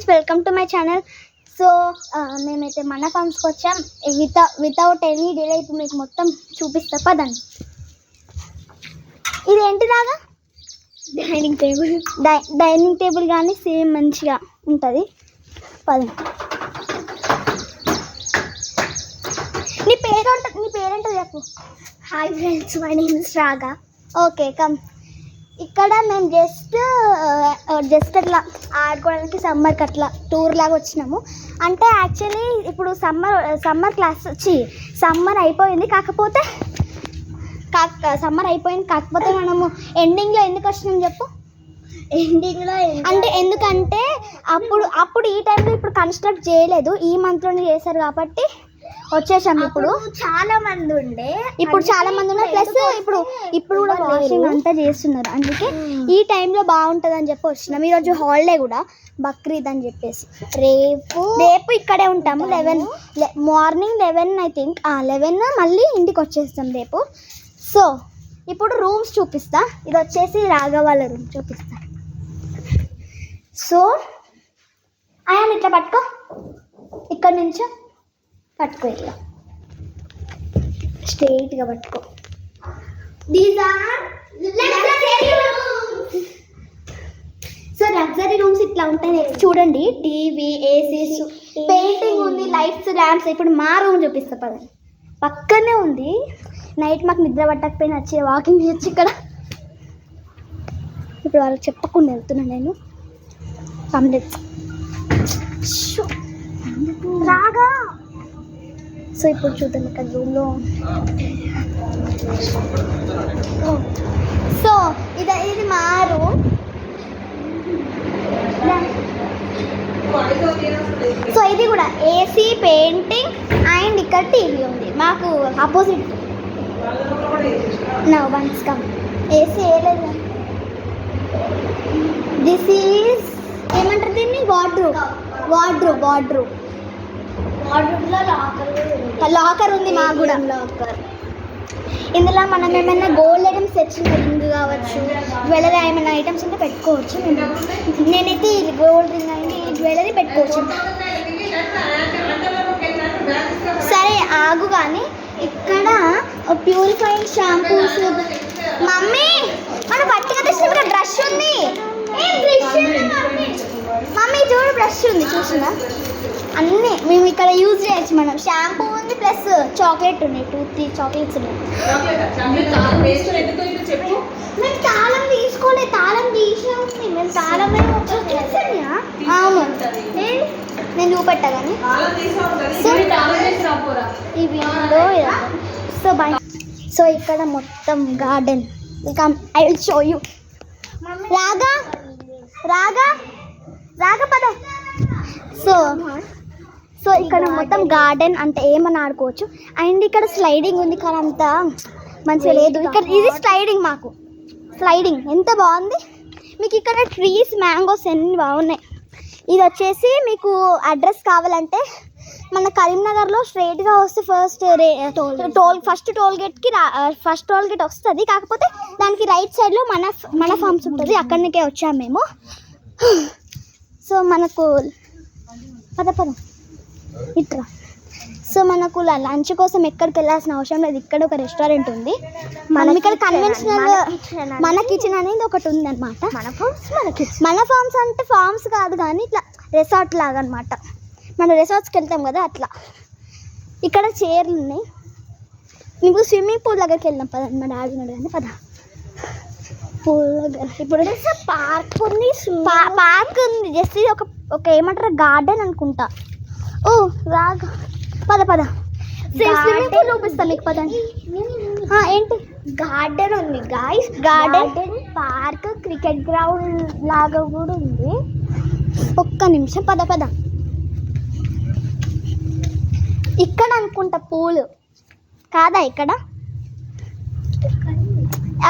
Welcome to my channel. So మేమైతే మన ఫామ్స్కి వచ్చాం. వితౌట్ ఎనీ డిలే ఇప్పుడు మీకు మొత్తం చూపిస్తా పదండి. ఇది ఏంటిదాగా డైనింగ్ టేబుల్ కానీ సేమ్ మంచిగా ఉంటుంది. పదండి. నీ పేరేంటో చెప్పు. Hi friends, my name is Raga. Okay come. ఇక్కడ మేము జస్ట్ అట్లా ఆడుకోవడానికి సమ్మర్కి అట్లా టూర్ లాగా వచ్చినాము. అంటే యాక్చువల్లీ ఇప్పుడు సమ్మర్ అయిపోయింది, కాకపోతే మనము ఎండింగ్లో ఎందుకు వచ్చినాం చెప్పు. ఎండింగ్లో అంటే ఎందుకంటే అప్పుడు ఈ టైంలో ఇప్పుడు కన్స్ట్రక్ట్ చేయలేదు, ఈ మంత్లోనే చేశారు కాబట్టి వచ్చేసాము. ఇప్పుడు చాలా మంది ఉండే, ఇప్పుడు చాలా మంది ఉన్నారు. ప్లస్ ఇప్పుడు కూడా వాషింగ్ అంతా చేస్తున్నారు. అందుకే ఈ టైంలో బాగుంటుంది అని చెప్పి వచ్చినాం. ఈరోజు హాలిడే కూడా, బక్రీద్ అని చెప్పేసి రేపు ఇక్కడే ఉంటాము. మార్నింగ్ 11 ఐ థింక్ 11 మళ్ళీ ఇంటికి వచ్చేస్తాం రేపు. సో ఇప్పుడు రూమ్స్ చూపిస్తా. ఇది వచ్చేసి రాఘవాళ్ళ రూమ్ చూపిస్తా. సో ఆయన ఇట్లా పట్టుకో, ఇక్కడ నుంచి పట్టుకో, ఇట్లా స్ట్రైట్గా పట్టుకో. These are luxury rooms. So luxury rooms ఇట్లా ఉంటాయి. చూడండి, టీవీ, ఏసీస్, పెయింటింగ్ ఉంది, లైట్స్, ల్యాంప్స్. ఇప్పుడు మా రూమ్ చూపిస్తా పదండి. పక్కనే ఉంది. నైట్ మాకు నిద్ర పట్టకపోయినా వచ్చి వాకింగ్ చేయొచ్చు ఇక్కడ. ఇప్పుడు వాళ్ళకి చెప్పకుండా వెళ్తున్నాను నేను. కంప్లీట్ రాగా. సో ఇప్పుడు చూద్దాం ఇక్కడ రూమ్లో. సో ఇది మా రూమ్. సో ఇది కూడా ఏసీ, పెయింటింగ్ అండ్ ఇక్కడ టీవీ ఉంది. మాకు opposite no one's come. AC వేయలేదు. దిస్ ఈజ్ ఏమంటారు దీన్ని, వార్డ్రోబ్. లాకర్ ఉంది మాకు కూడా. ఇందులో మనం ఏమైనా గోల్డ్ ఐటమ్స్ తెచ్చిన రింగ్ కావచ్చు, జ్యువెలరీ ఏమైనా ఐటమ్స్ ఉంటే పెట్టుకోవచ్చు. నేనైతే ఇది గోల్డ్ రింగ్ అండి, ఈ జ్యువెలరీ పెట్టుకోవచ్చు. సరే ఆగు. కానీ ఇక్కడ ప్యూరిఫైయింగ్ షాంపూస్. మమ్మీ మన పట్టిక తెచ్చిన బ్రష్ ఉంది. మమ్మీ చూడు, బ్రష్ ఉంది, చూసినా అన్నీ మేము ఇక్కడ యూజ్ చేయొచ్చు. మనం షాంపూ ఉంది, ప్లస్ చాక్లెట్ ఉన్నాయి, 2-3 చాక్లెట్స్ ఉన్నాయి. మేము తాళం తీసుకోలేదు, తాళం తీసే ఉంది. మేము తాళమే అవును, నేను చూపెట్టా కానీ. ఇవి సో బాయ్. సో ఇక్కడ మొత్తం garden. I will show you. రాగా పద. సో ఇక్కడ మొత్తం గార్డెన్ అంటే ఏమని ఆడుకోవచ్చు. అండ్ ఇక్కడ స్లైడింగ్ ఉంది, కానీ అంత మంచిగా లేదు. ఇక్కడ ఇది స్లైడింగ్, మాకు స్లైడింగ్ ఎంత బాగుంది. మీకు ఇక్కడ ట్రీస్, మ్యాంగోస్ ఎన్ని బాగున్నాయి. ఇది వచ్చేసి మీకు అడ్రస్ కావాలంటే మన కరీంనగర్లో స్ట్రైట్గా వస్తే ఫస్ట్ టోల్ గేట్ వస్తుంది. కాకపోతే దానికి రైట్ సైడ్లో మన ఫార్మ్స్ ఉంటుంది. అక్కడికే వచ్చాము మేము. సో మనకు పద ఇట్లా. సో మనకు లంచ్ కోసం ఎక్కడికి వెళ్ళాల్సిన అవసరం లేదు. ఇక్కడ ఒక రెస్టారెంట్ ఉంది. మనం ఇక్కడ కన్వెన్షనల్ మన కిచెన్ అనేది ఒకటి ఉంది అనమాట. మన ఫార్మ్స్ అంటే ఫార్మ్స్ కాదు కానీ ఇట్లా రిసార్ట్ లాగా అనమాట. మనం రిసార్ట్స్కి వెళ్తాం కదా అట్లా. ఇక్కడ చైర్లు ఉన్నాయి. నీకు స్విమ్మింగ్ పూల్ దగ్గరికి వెళ్దాం పదండి. మా డాడీ ఉన్నాడు కానీ పద. పూల్ దగ్గర ఇప్పుడు పార్క్ ఉంది. జస్ట్ ఇది ఒక ఏమంటారు గార్డెన్ అనుకుంటా. ఓ రాగా పద. స్విమ్మింగ్ పూల్ చూపిస్తాను మీకు పదండి. ఏంటి గార్డెన్ ఉంది guys, garden park, cricket ground లాగా కూడా ఉంది. ఒక్క నిమిషం పద. ఇక్కడ అనుకుంటా పూలు కాదా? ఇక్కడ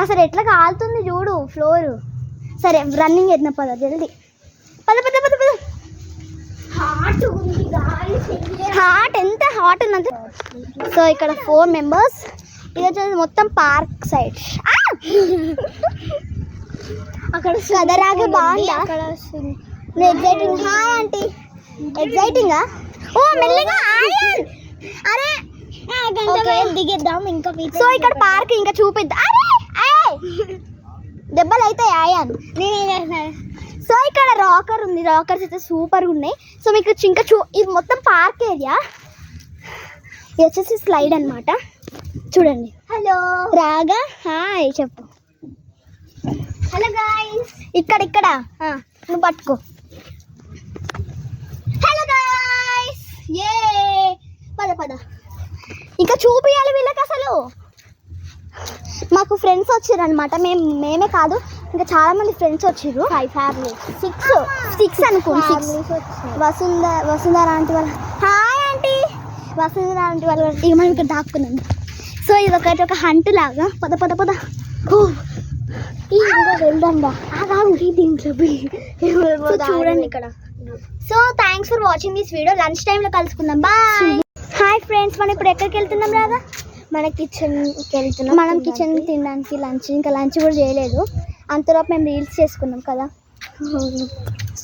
అసలు ఎట్లా కాలుతుంది చూడు ఫ్లోర్. సరే రన్నింగ్ చేద్దాం పద, జల్దీ పద. హాట్ ఎంత హాట్ ఉందంటే. సో ఇక్కడ 4 మెంబర్స్. ఇది వచ్చేసి మొత్తం పార్క్ సైడ్. అక్కడ సదరాగా బాగుంది. అక్కడ ఎగ్జైటింగ్. Hi aunty. ఎగ్జైటింగా. ఓ మెల్లగా ఆయాన్. అరే దిగేద్దాం ఇంకా. సో ఇక్కడ పార్క్ ఇంకా చూపిద్దాం. అరే దెబ్బలు అయితే ఆయాన్. సో ఇక్కడ రాకర్ ఉంది. రాకర్స్ అయితే సూపర్గా ఉన్నాయి. సో మీకు ఇంకా ఇది మొత్తం పార్క్ ఏరియా. ఇది వచ్చేసి స్లైడ్ అన్నమాట. చూడండి. హలో రాగా హాయ్ చెప్పు. Hello guys. ఇక్కడ నువ్వు పట్టుకో. Hello guys. ఏ పద ఇంకా చూపియాలి వీళ్ళకి. అసలు మాకు ఫ్రెండ్స్ వచ్చారు అనమాట. మేమే కాదు ఇంకా చాలా మంది ఫ్రెండ్స్ వచ్చారు. 5 ఫ్యామిలీస్. 6 అనుకో. 6 వసుంధర ఆంటీ వాళ్ళ. Hi aunty. వసుంధర ఆంటీ వాళ్ళ. ఇక మనం ఇక్కడ దాక్కున్నాం. సో ఇది ఒక హంట్ లాగా. పద ఇంకా వెళ్దాం రా. దీంట్లో చూడండి ఇక్కడ. So thanks for watching this video. Lunch టైంలో కలుసుకుందాం. బాయ్. హాయ్ ఫ్రెండ్స్, మనం ఇప్పుడు ఎక్కడికి వెళ్తున్నాం రాదా? మన కిచెన్కి వెళ్తున్నాం. మనం కిచెన్ తినడానికి లంచ్. ఇంకా లంచ్ కూడా చేయలేదు. అంతలోపు మేము రీల్స్ చేసుకున్నాం కదా.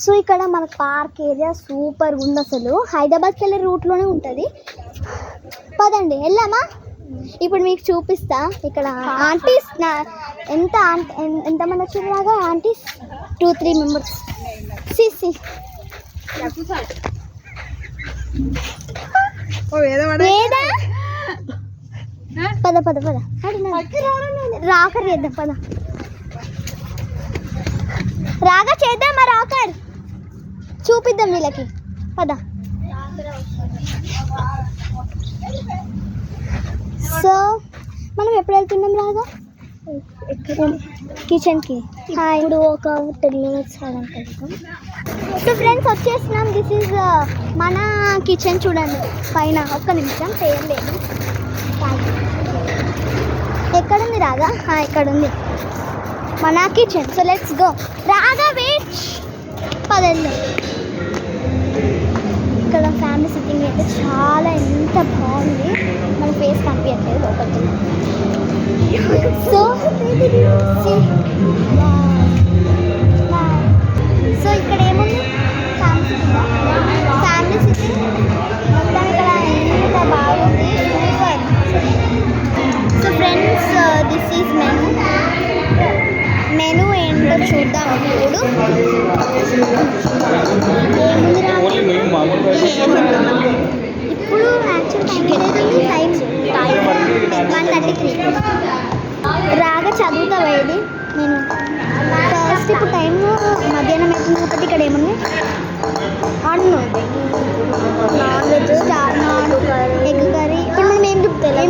సో ఇక్కడ మన పార్క్ ఏరియా సూపర్ ఉంది. అసలు హైదరాబాద్కి వెళ్ళే రూట్లోనే ఉంటుంది. పదండి వెళ్దామా. ఇప్పుడు మీకు చూపిస్తా. ఇక్కడ ఆంటీస్ ఎంతమంది వచ్చారు లాగా ఆంటీస్? 2-3 మెంబర్స్. పద రాకర్ చేద్దాం. పద రాగా చేద్దామా. రాకర్ చూపిద్దాం వీళ్ళకి. పద. సో మనం ఎప్పుడు వెళ్తున్నాం రాగా? కిచెన్కి. ఇప్పుడు ఒక 10 minutes సో ఫ్రెండ్స్ వచ్చేసినాం. దిస్ ఈజ్ మన కిచెన్. చూడండి పైన. ఒక్క నిమిషం చేయలేదు. ఎక్కడుంది రాగా? ఇక్కడ ఉంది మన కిచెన్. So let's go. రాగా వెయిట్. పదండి. ఇక్కడ ఫ్యామిలీ సిట్టింగ్ అయితే చాలా ఎంత బాగుంది. మన ఫేస్ కనిపించట్లేదు లోపలికి. సో సో ఇక్కడ ఏముంది? ఫ్యామిలీ సిట్టింగ్ మొత్తం. ఇక్కడ ఎంత బాగుంది. Super. So friends this is menu ఏంటో చూద్దాం. ఇప్పుడు యాక్చువల్ టైం 1:33. రాగా చదువుతావేది నేను ఫస్ట్. ఇప్పుడు టైం మధ్యాహ్నం అవుతుంది కాబట్టి ఇక్కడ ఏముంది? Egg curry. ఇప్పుడు మనం ఏం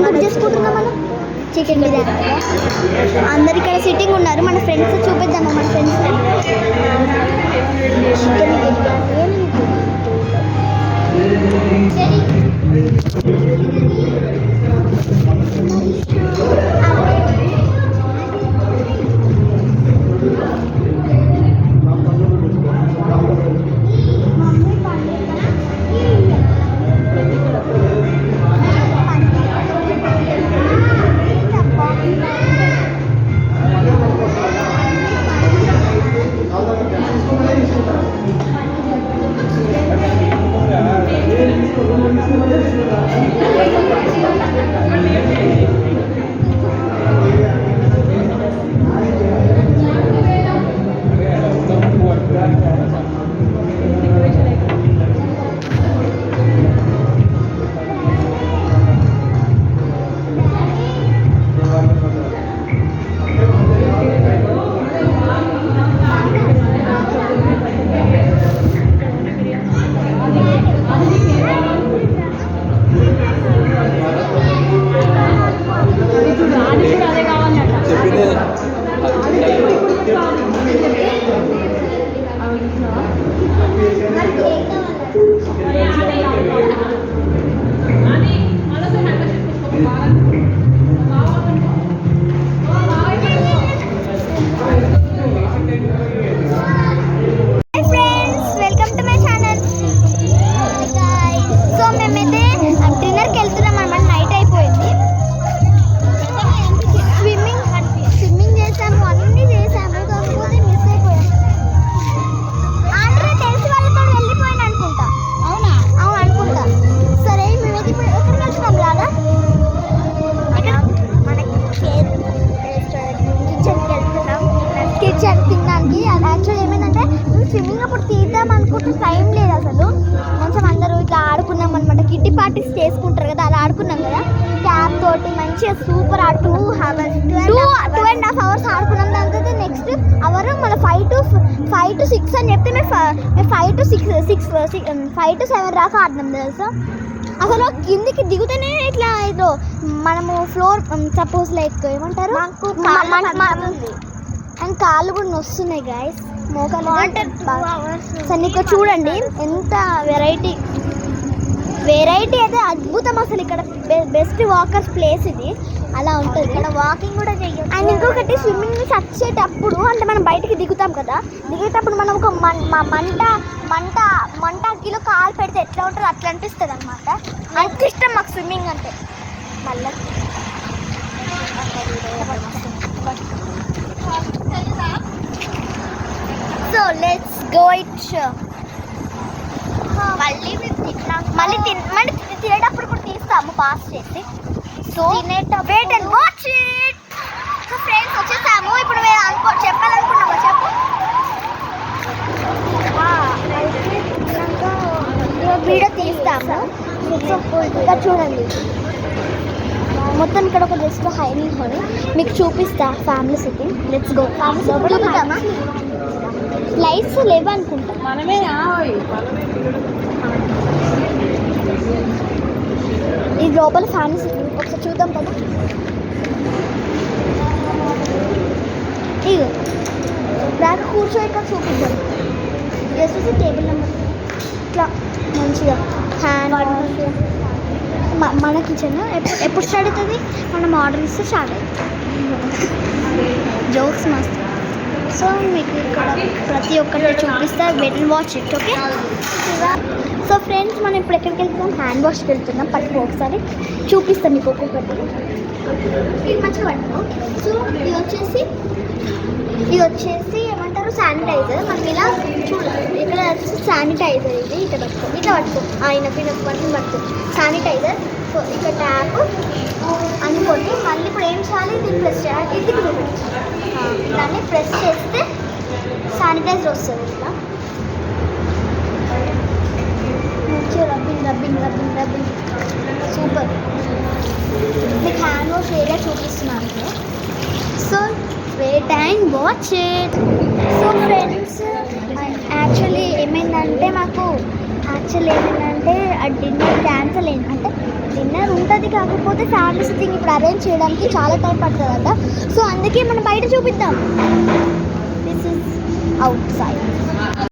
బుక్ చేసుకుంటున్నాం? మనం చికెన్ బిర్యానీ. అందరు ఇక్కడ సిట్టింగ్ ఉన్నారు. మన ఫ్రెండ్స్ చూపిద్దామా? మన ఫ్రెండ్స్ చికెన్ బిర్యానీ. టైం లేదు అసలు. మంచిగా అందరూ ఇట్లా ఆడుకున్నాం అనమాట. కిట్టి పార్టీస్ చేసుకుంటారు కదా, అలా ఆడుకున్నాం కదా క్యాప్ తోటి మంచిగా సూపర్. 2.5 hours ఆడుకున్నాం. దాని తర్వాత నెక్స్ట్ అవర్ మన 5 to 6 అని చెప్తే మేము 5 to 7 దాకా ఆడినాం తెలుసా. అసలు కిందికి దిగుతూనే ఇట్లా ఏదో మనము ఫ్లోర్ సపోజ్ లైక్ ఏమంటారు అండ్ కాళ్ళు కూడా నొస్తున్నాయి గాయస్, మోకాలు. సో నీకు చూడండి ఎంత వెరైటీ అయితే అద్భుతం అసలు. ఇక్కడ బెస్ట్ వాకర్స్ ప్లేస్ ఇది, అలా ఉంటుంది. ఇక్కడ వాకింగ్ కూడా చేయొచ్చు. అండ్ ఇంకొకటి స్విమ్మింగ్ నుంచి వచ్చేటప్పుడు అంటే మనం బయటికి దిగుతాం కదా, దిగేటప్పుడు మనం ఒక మంటకిలో కాలు పెడితే ఎట్లా ఉంటుందో అట్లా అనిపిస్తుంది అనమాట. అంత ఇష్టం మాకు స్విమ్మింగ్ అంటే. మళ్ళీ సో లెట్స్ గో ఇట్. మళ్ళీ తినేటప్పుడు కూడా తీస్తాము పాస్ చేసి. So wait and watch it. So friends వచ్చేసాము. ఇప్పుడు మేము చెప్పాలనుకున్నాము, చెప్పు. వీడియో తీస్తాము. సో ఇక్కడ చూడండి మొత్తం ఇక్కడ ఒక జస్ట్ హైనింగ్ హాల్ మీకు చూపిస్తా. Family sitting. Let's go. చూపిద్దామా? లైట్స్ లేవు అనుకుంటా. ఈ లోపల ఫ్యామిలీ సిట్టింగ్ ఒకసారి చూద్దాం కదా. ఇగో బ్యాక్ కూర్చోక చూపిద్దాం. జస్ట్ టేబుల్ నెంబర్ ఇట్లా మంచిగా హ్యాండ్ వాష్. మన కిచెన్ ఎప్పుడు స్టార్ట్ అవుతుంది? మనం ఆర్డర్ ఇస్తే స్టార్ట్ అవుతుంది. జోక్స్ మస్తు. సో మీకు ఇక్కడ ప్రతి ఒక్కటి చూపిస్తా. Wait and watch it. Okay. So friends మనం ఇప్పుడు ఎక్కడికి వెళ్తున్నాం? హ్యాండ్ వాష్కి వెళ్తున్నాం. పట్టుకో ఒకసారి చూపిస్తాం మీకు ఒక్కొక్కటి. ఇది మంచిగా పట్టుకో. సో ఇది వచ్చేసి ఏమంటారు శానిటైజర్. మనం ఇలా చూడాలి. ఇక్కడ వచ్చేసి శానిటైజర్. ఇది ఇట్లా పట్టుకో ఆయన బట్టన్ పట్టుకో శానిటైజర్. సో ఇక్కడ ట్యాప్ అనుకోండి. మళ్ళీ ఇప్పుడు ఏం చేయాలి? దీన్ని ప్రెస్ చేయాలి. ఇది దాన్ని ప్రెస్ చేస్తే శానిటైజర్ వస్తుంది. ఇట్లా మంచిగా రబ్బింగ్ సూపర్. మీకు హ్యాండ్ వాష్ ఏరియా చూపిస్తున్నాను. So wait and watch it. So friends actually ఏమైందంటే ఆ డిన్నర్ క్యాన్సిల్ అయింది. అంటే డిన్నర్ ఉంటుంది, కాకపోతే ఫ్యామిలీ సిట్టింగ్ ఇప్పుడు అరేంజ్ చేయడానికి చాలా టైం పడుతుందట. సో అందుకే మనం బయట చూపిద్దాం. This is out side.